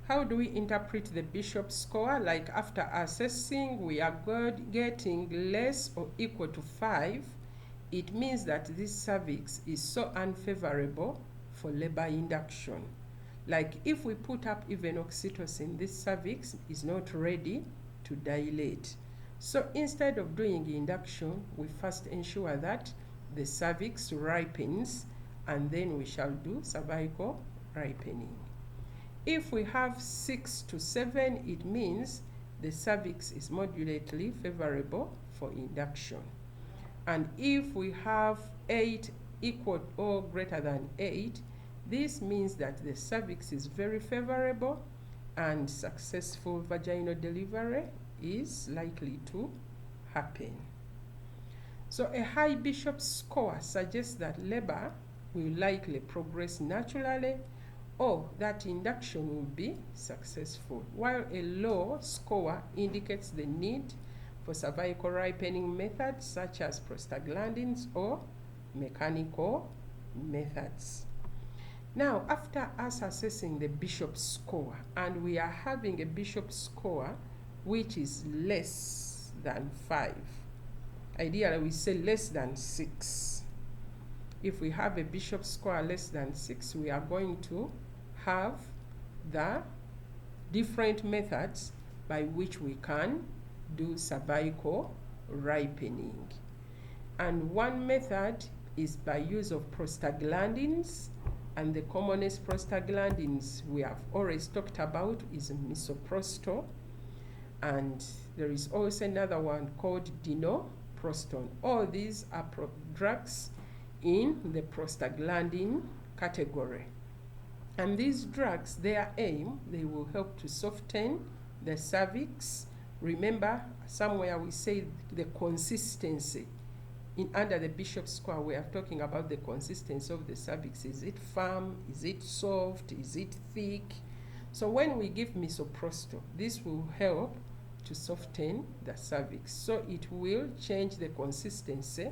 How do we interpret the Bishop's score? Like after assessing, we are getting less or equal to 5. It means that this cervix is so unfavorable for labor induction. Like if we put up even oxytocin, this cervix is not ready to dilate. So instead of doing induction, we first ensure that the cervix ripens, and then we shall do cervical ripening. If we have 6 to 7, it means the cervix is moderately favorable for induction. And if we have 8 equal or greater than 8, this means that the cervix is very favorable and successful vaginal delivery is likely to happen. So a high Bishop's score suggests that labor will likely progress naturally, or that induction will be successful, while a low score indicates the need for cervical ripening methods such as prostaglandins or mechanical methods. Now, after us assessing the Bishop's score, and we are having a Bishop's score which is less than 5, ideally we say less than 6. If we have a Bishop's score less than 6, we are going to have the different methods by which we can do cervical ripening. And one method is by use of prostaglandins, and the commonest prostaglandins we have always talked about is misoprostol, and there is also another one called dinoprostone. All these are drugs in the prostaglandin category. And these drugs, their aim, they will help to soften the cervix. Remember, somewhere we say the consistency. Under the Bishop's score, we are talking about the consistency of the cervix. Is it firm? Is it soft? Is it thick? So when we give misoprostol, this will help to soften the cervix. So it will change the consistency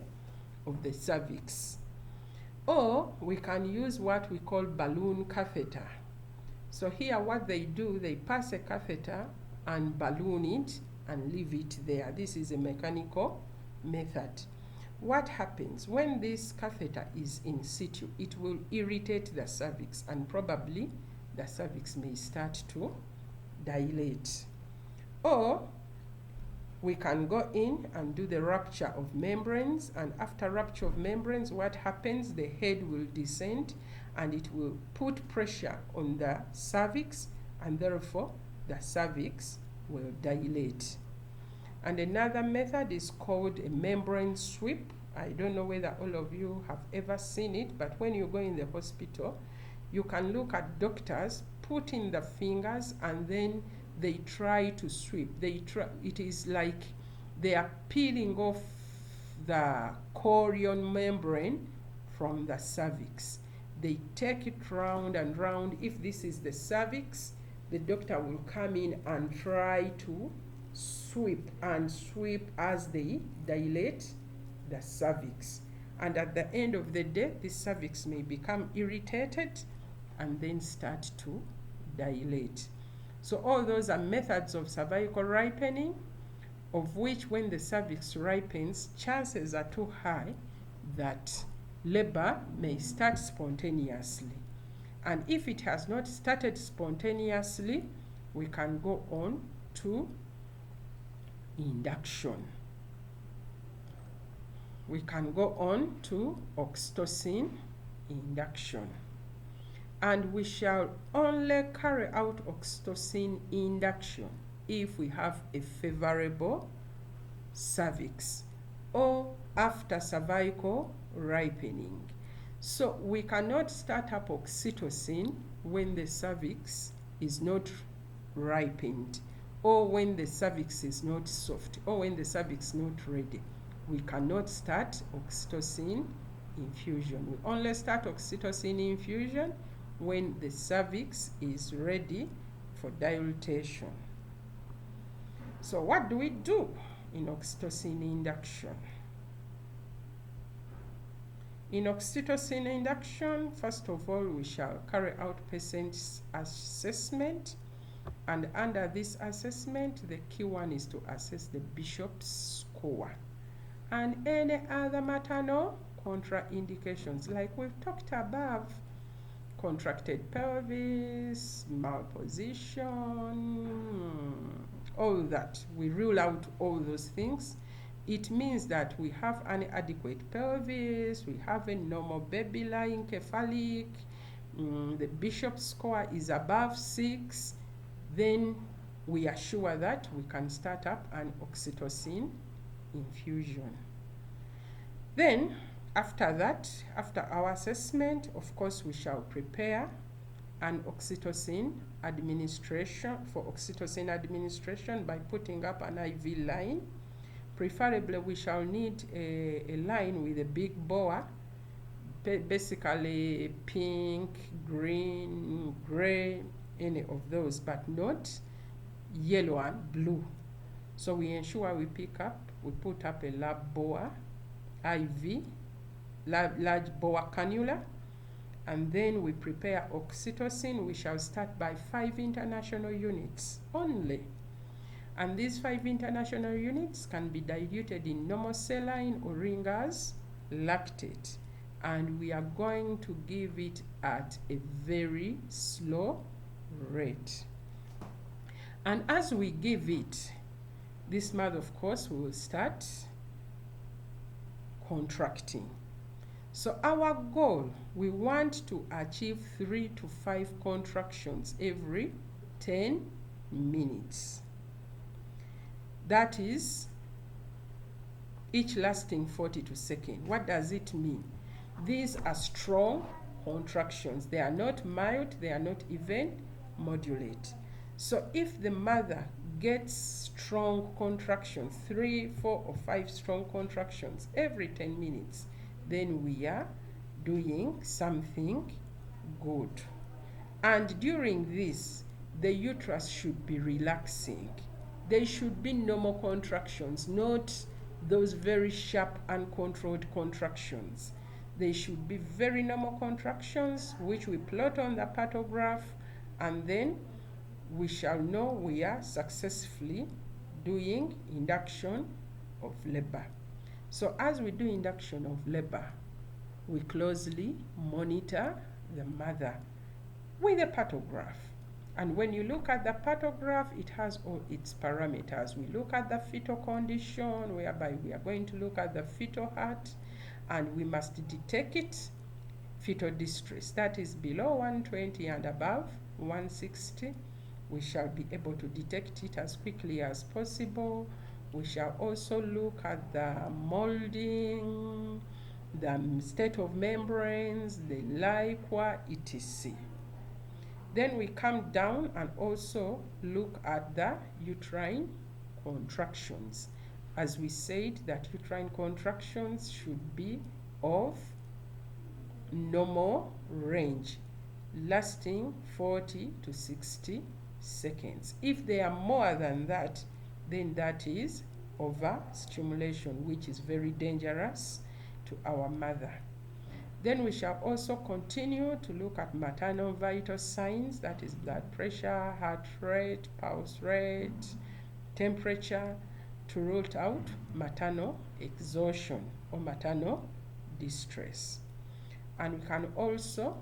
of the cervix. Or we can use what we call balloon catheter. So here what they do, they pass a catheter and balloon it and leave it there. This is a mechanical method. What happens when this catheter is in situ? It will irritate the cervix, and probably the cervix may start to dilate. Or we can go in and do the rupture of membranes, and after rupture of membranes, what happens? The head will descend and it will put pressure on the cervix, and therefore the cervix will dilate. And another method is called a membrane sweep. I don't know whether all of you have ever seen it, but when you go in the hospital, you can look at doctors putting the fingers and then they try to sweep. It is like they are peeling off the chorion membrane from the cervix. They take it round and round. If this is the cervix, the doctor will come in and try to sweep as they dilate the cervix. And at the end of the day, the cervix may become irritated and then start to dilate. So all those are methods of cervical ripening, of which when the cervix ripens, chances are too high that labor may start spontaneously. And if it has not started spontaneously, we can go on to induction. We can go on to oxytocin induction. And we shall only carry out oxytocin induction if we have a favorable cervix or after cervical ripening. So we cannot start up oxytocin when the cervix is not ripened, or when the cervix is not soft, or when the cervix is not ready. We cannot start oxytocin infusion. We only start oxytocin infusion when the cervix is ready for dilatation. So what do we do in oxytocin induction? In oxytocin induction, first of all, we shall carry out patient's assessment. And under this assessment, the key one is to assess the Bishop's score and any other maternal contraindications like we've talked above: contracted pelvis, malposition, all that. We rule out all those things. It means that we have an adequate pelvis, we have a normal baby lying cephalic, the Bishop's score is above 6, then we are sure that we can start up an oxytocin infusion. Then after that, after our assessment, of course, we shall prepare an oxytocin administration by putting up an IV line. Preferably, we shall need a line with a big bore, basically pink, green, gray, any of those, but not yellow and blue. So we ensure we put up a lab bore IV, large bore cannula, and then we prepare oxytocin. We shall start by 5 international units only. And these 5 international units can be diluted in normal saline or Ringer's lactate. And we are going to give it at a very slow rate. And as we give it, this mother, of course, will start contracting. So our goal, we want to achieve 3 to 5 contractions every 10 minutes. That is, each lasting 42 seconds. What does it mean? These are strong contractions. They are not mild, they are not even moderate. So if the mother gets strong contractions, 3, 4, or 5 strong contractions every 10 minutes, then we are doing something good. And during this, the uterus should be relaxing. They should be normal contractions, not those very sharp, uncontrolled contractions. They should be very normal contractions, which we plot on the pathograph, and then we shall know we are successfully doing induction of labor. So as we do induction of labor, we closely monitor the mother with a pathograph. And when you look at the pathograph, it has all its parameters. We look at the fetal condition, whereby we are going to look at the fetal heart, and we must detect it, fetal distress, that is below 120 and above 160. We shall be able to detect it as quickly as possible. We shall also look at the molding, the state of membranes, the liquor, etc. Then we come down and also look at the uterine contractions. As we said, that uterine contractions should be of normal range, lasting 40 to 60 seconds. If they are more than that, then that is overstimulation, which is very dangerous to our mother. Then we shall also continue to look at maternal vital signs, that is blood pressure, heart rate, pulse rate, temperature, to rule out maternal exhaustion or maternal distress. And we can also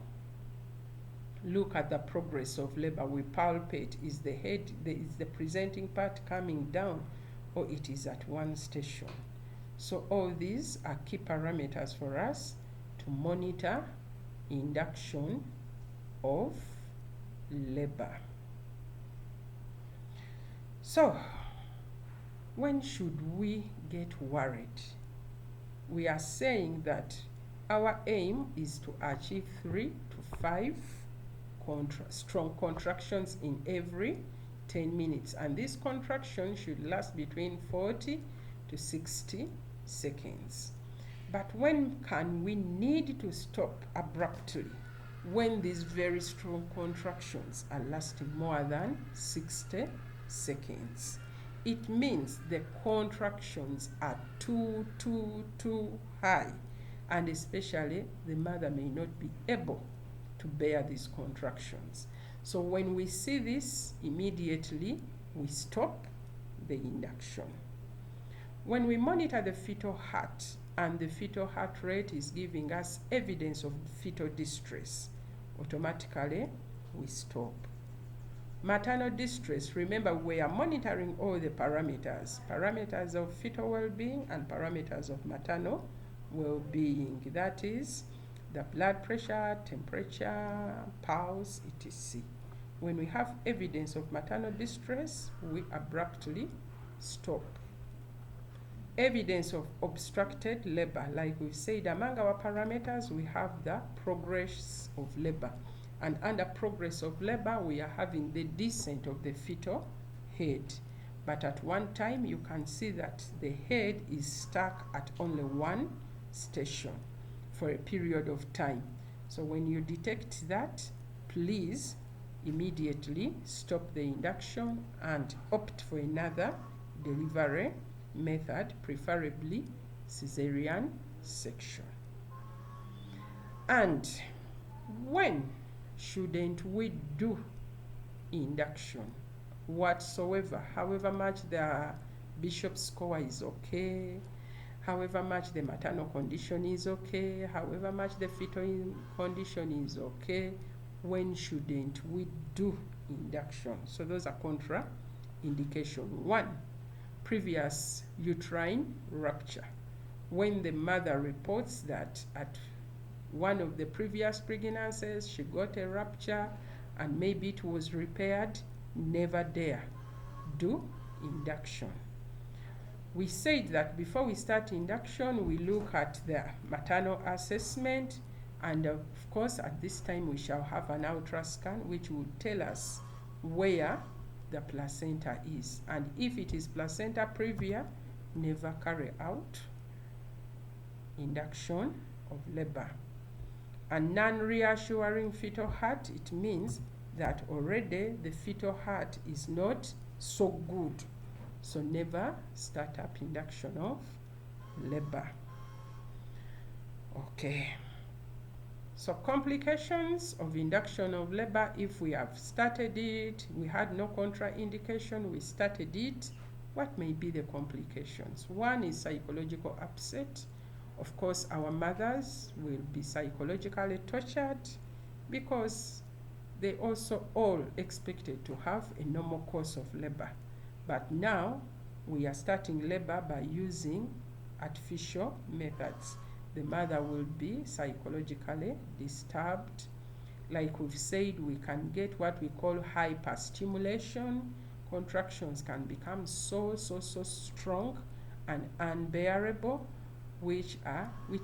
look at the progress of labor. We palpate, is the head, is the presenting part coming down, or it is at one station. So all these are key parameters for us to monitor induction of labor. So, when should we get worried? We are saying that our aim is to achieve 3 to 5 strong contractions in every 10 minutes. And this contraction should last between 40 to 60 seconds. But when can we need to stop abruptly? When these very strong contractions are lasting more than 60 seconds. It means the contractions are too high, and especially the mother may not be able to bear these contractions. So when we see this, immediately we stop the induction. When we monitor the fetal heart and the fetal heart rate is giving us evidence of fetal distress, automatically we stop. Maternal distress, remember we are monitoring all the parameters of fetal well-being and parameters of maternal well-being. That is the blood pressure, temperature, pulse, etc. When we have evidence of maternal distress, we abruptly stop. Evidence of obstructed labor, like we've said, among our parameters, we have the progress of labor. And under progress of labor, we are having the descent of the fetal head. But at one time, you can see that the head is stuck at only one station for a period of time. So when you detect that, please immediately stop the induction and opt for another delivery method, preferably cesarean section. And when shouldn't we do induction whatsoever? However much the bishop's score is okay, however much the maternal condition is okay, however much the fetal condition is okay, when shouldn't we do induction? So those are contraindication. 1, previous uterine rupture. When the mother reports that at one of the previous pregnancies she got a rupture and maybe it was repaired, never dare do induction. We said that before we start induction, we look at the maternal assessment, and of course at this time we shall have an ultrasound which will tell us where the placenta is, and if it is placenta previa, never carry out induction of labor. A non-reassuring fetal heart, it means that already the fetal heart is not so good, so never start up induction of labor. Okay, so complications of induction of labor: if we have started it, we had no contraindication, we started it, what may be the complications? 1 is psychological upset. Of course, our mothers will be psychologically tortured because they also all expected to have a normal course of labor. But now we are starting labor by using artificial methods. The mother will be psychologically disturbed. Like we've said, we can get what we call hyperstimulation. Contractions can become so strong and unbearable, which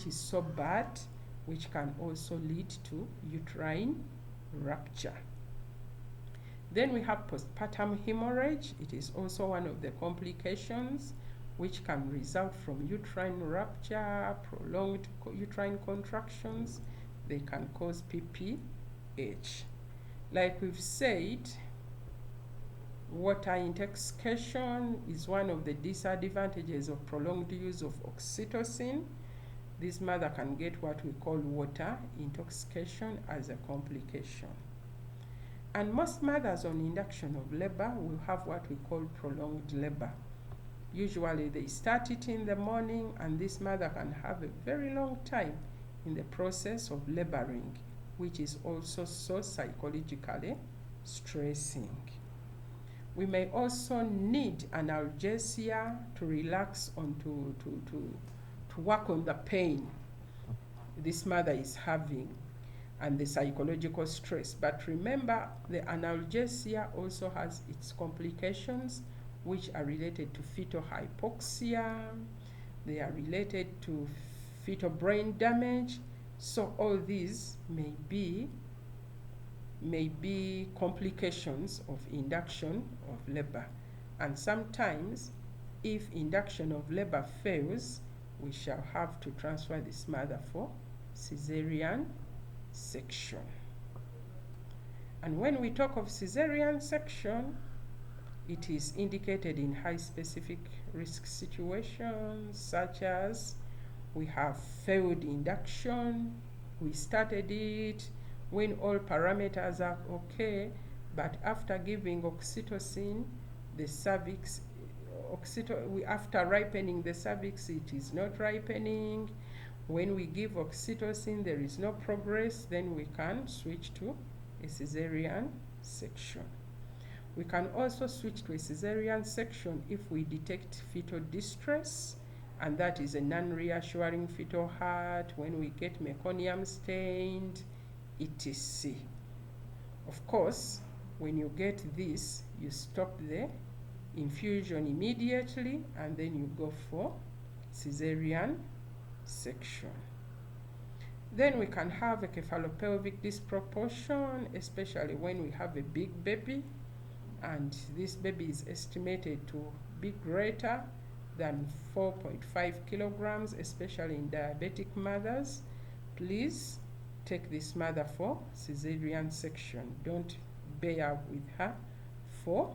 is so bad, which can also lead to uterine rupture. Then we have postpartum hemorrhage. It is also one of the complications which can result from uterine rupture, prolonged uterine contractions. They can cause PPH. Like we've said, water intoxication is one of the disadvantages of prolonged use of oxytocin. This mother can get what we call water intoxication as a complication. And most mothers on induction of labor will have what we call prolonged labor. Usually they start it in the morning, and this mother can have a very long time in the process of laboring, which is also so psychologically stressing. We may also need analgesia to relax on to work on the pain this mother is having and the psychological stress. But remember, the analgesia also has its complications, which are related to fetal hypoxia, they are related to fetal brain damage. So all these may be complications of induction of labor. And sometimes, if induction of labor fails, we shall have to transfer this mother for cesarean section. And when we talk of cesarean section, it is indicated in high specific risk situations, such as we have failed induction, we started it when all parameters are okay, but after giving oxytocin, the cervix, after ripening the cervix, it is not ripening. When we give oxytocin, there is no progress, then we can switch to a cesarean section. We can also switch to a cesarean section if we detect fetal distress, and that is a non-reassuring fetal heart, when we get meconium stained, etc. Of course, when you get this, you stop the infusion immediately and then you go for cesarean section. Then we can have a cephalopelvic disproportion, especially when we have a big baby and this baby is estimated to be greater than 4.5 kilograms, especially in diabetic mothers. Please take this mother for cesarean section. Don't bear with her for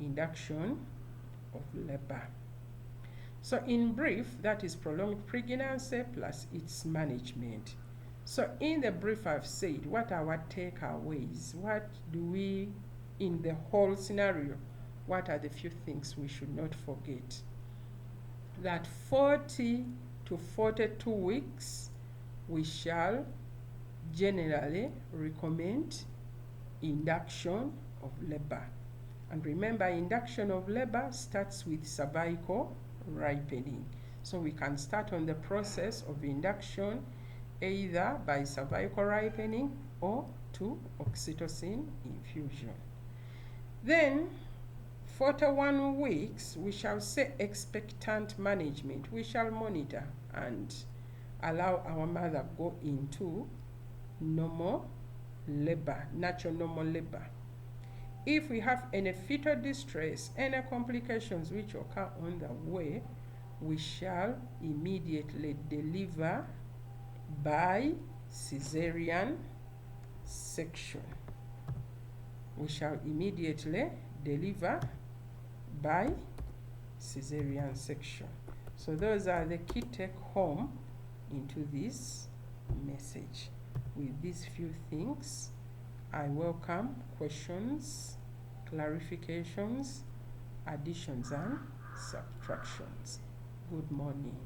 induction of labor. So in brief, that is prolonged pregnancy plus its management. So in the brief I've said, what are our takeaways? What do we, in the whole scenario, what are the few things we should not forget? That 40 to 42 weeks, we shall generally recommend induction of labor. And remember, induction of labor starts with cervical ripening. So we can start on the process of induction either by cervical ripening or to oxytocin infusion. Then 41 weeks, we shall say expectant management. We shall monitor and allow our mother go into normal labor, natural normal labor. If we have any fetal distress, any complications which occur on the way, we shall immediately deliver by cesarean section. We shall immediately deliver by cesarean section. So those are the key take home into this message. With these few things, I welcome questions, clarifications, additions and subtractions. Good morning.